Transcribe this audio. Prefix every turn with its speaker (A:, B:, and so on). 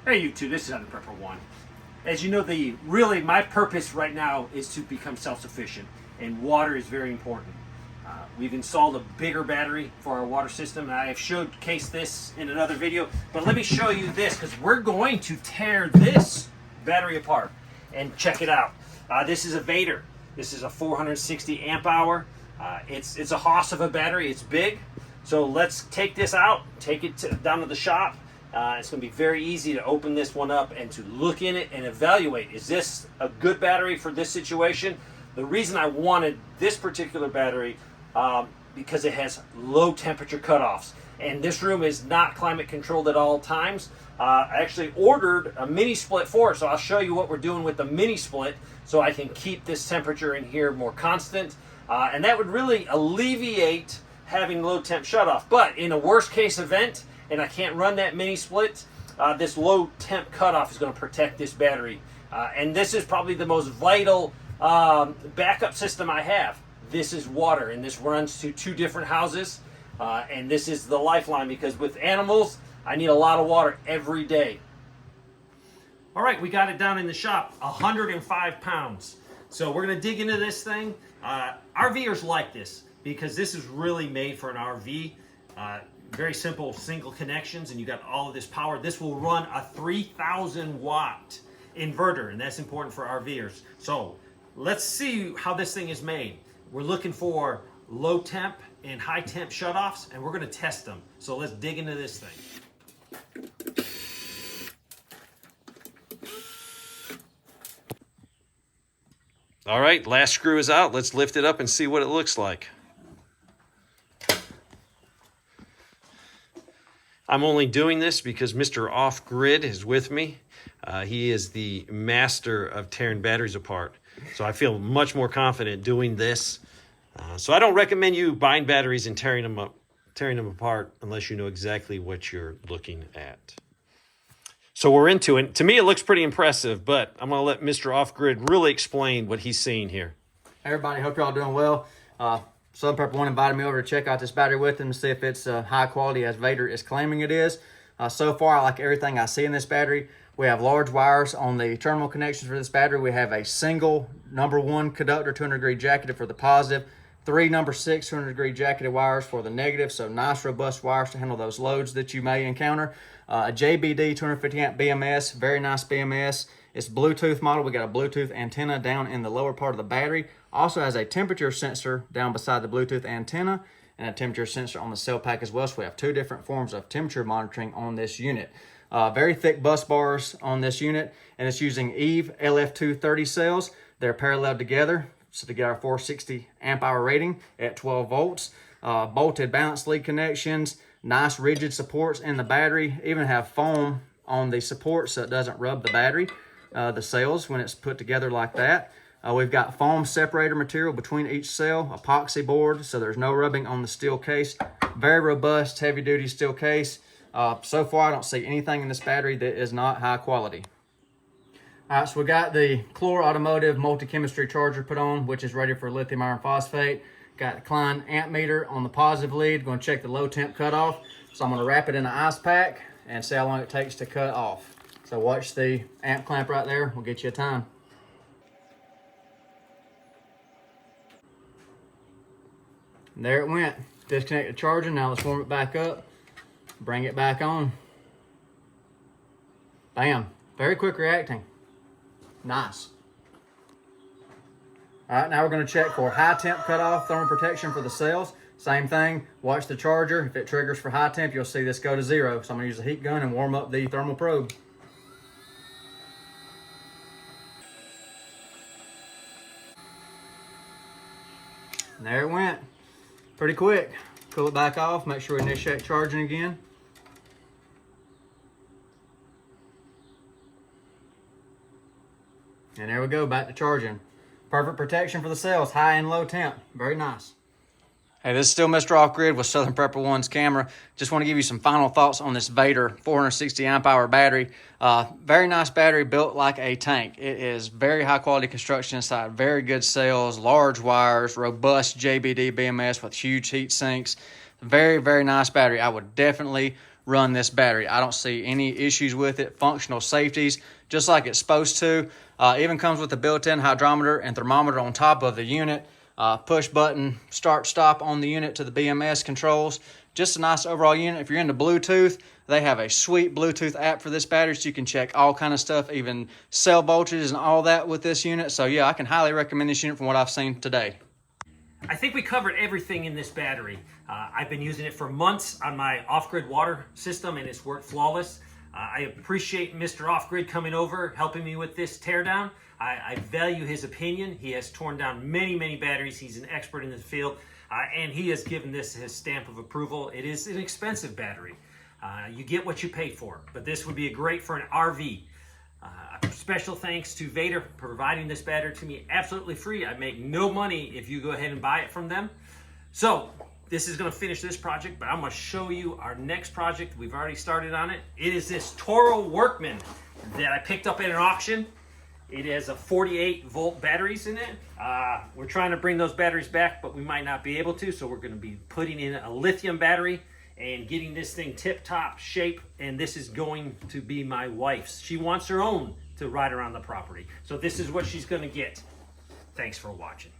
A: Hey YouTube, this is RV Prepper 1. As you know, my purpose right now is to become self-sufficient, and water is very important. We've installed a bigger battery for our water system, and I have showcased this in another video, but let me show you this, because we're going to tear this battery apart and check it out. This is a Vatrer. This is a 460 amp hour. It's a hoss of a battery. It's big. So let's take this out, take it down to the shop. It's going to be very easy to open this one up and to look in it and evaluate, is this a good battery for this situation? The reason I wanted this particular battery, because it has low temperature cutoffs. And this room is not climate controlled at all times. I actually ordered a mini split for it, so I'll show you what we're doing with the mini split so I can keep this temperature in here more constant. And that would really alleviate having low temp shutoff. But in a worst case event, and I can't run that mini split, this low temp cutoff is going to protect this battery. And this is probably the most vital backup system I have. This is water, and this runs to 2 different houses. And this is the lifeline, because with animals, I need a lot of water every day. All right, we got it down in the shop, 105 pounds. So we're going to dig into this thing. RVers like this, because this is really made for an RV. Very simple single connections, and you got all of this power. This will run a 3,000 watt inverter, and that's important for RVers. So let's see how this thing is made. We're looking for low temp and high temp shutoffs, and we're going to test them. So let's dig into this thing. All right, last screw is out. Let's lift it up and see what it looks like. I'm only doing this because Mr. Off Grid is with me. He is the master of tearing batteries apart. So I feel much more confident doing this. So I don't recommend you buying batteries and tearing them apart unless you know exactly what you're looking at. So we're into it. To me, it looks pretty impressive, but I'm going to let Mr. Off Grid really explain what he's seeing here.
B: Hey everybody, hope you're all doing well. Southern Prepper 1 invited me over to check out this battery with him to see if it's high quality as Vatrer is claiming it is. So far, I like everything I see in this battery. We have large wires on the terminal connections for this battery. We have a single number 1 conductor 200-degree jacketed for the positive, 3 number 6 200-degree jacketed wires for the negative, so nice robust wires to handle those loads that you may encounter. A JBD 250 amp BMS, very nice BMS. It's Bluetooth model. We got a Bluetooth antenna down in the lower part of the battery. Also has a temperature sensor down beside the Bluetooth antenna and a temperature sensor on the cell pack as well. So we have 2 different forms of temperature monitoring on this unit. Very thick bus bars on this unit, and it's using EVE LF230 cells. They're paralleled together, so to get our 460 amp hour rating at 12 volts. Bolted balance lead connections, nice rigid supports in the battery, even have foam on the support so it doesn't rub the battery, the cells, when it's put together like that. We've got foam separator material between each cell, epoxy board, so there's no rubbing on the steel case. Very robust, heavy-duty steel case. So far, I don't see anything in this battery that is not high quality. All right, so we got the Chlor Automotive multi-chemistry charger put on, which is ready for lithium iron phosphate. Got the Klein amp meter on the positive lead. Going to check the low temp cutoff. So I'm going to wrap it in an ice pack and see how long it takes to cut off. So watch the amp clamp right there. We'll get you a time. And there it went. Disconnect the charger. Now let's warm it back up. Bring it back on. Bam. Very quick reacting. Nice. All right, now we're going to check for high temp cutoff, thermal protection for the cells. Same thing, watch the charger. If it triggers for high temp, you'll see this go to 0. So I'm going to use a heat gun and warm up the thermal probe. And there it went. Pretty quick. Cool it back off, make sure we initiate charging again. And there we go, back to charging. Perfect protection for the cells, high and low temp. Very nice. Hey, this is still Mr. Off Grid with Southern Prepper 1's camera. Just want to give you some final thoughts on this Vatrer 460 amp hour battery. Very nice battery, built like a tank. It is very high quality construction inside, very good cells, large wires, robust JBD BMS with huge heat sinks. Very, very nice battery. I would definitely run this battery. I don't see any issues with it. Functional safeties, just like it's supposed to. Even comes with a built-in hydrometer and thermometer on top of the unit. Push button start stop on the unit to the BMS controls. Just a nice overall unit. If you're into Bluetooth, they have a sweet Bluetooth app for this battery, so you can check all kind of stuff, even cell voltages and all that with this unit. So yeah, I can highly recommend this unit from what I've seen today.
A: I think we covered everything in this battery. I've been using it for months on my off-grid water system, and it's worked flawless. I appreciate Mr. Off-Grid coming over, helping me with this teardown. I value his opinion. He has torn down many batteries. He's an expert in the field, and he has given this his stamp of approval. It is an expensive battery. You get what you pay for, but this would be great for an RV. Special thanks to Vatrer providing this battery to me absolutely free. I make no money if you go ahead and buy it from them. So this is going to finish this project, but I'm going to show you our next project. We've already started on it. It is this Toro Workman that I picked up at an auction. It has a 48-volt batteries in it. We're trying to bring those batteries back, but we might not be able to, so we're going to be putting in a lithium battery and getting this thing tip-top shape, and this is going to be my wife's. She wants her own to ride around the property. So this is what she's going to get. Thanks for watching.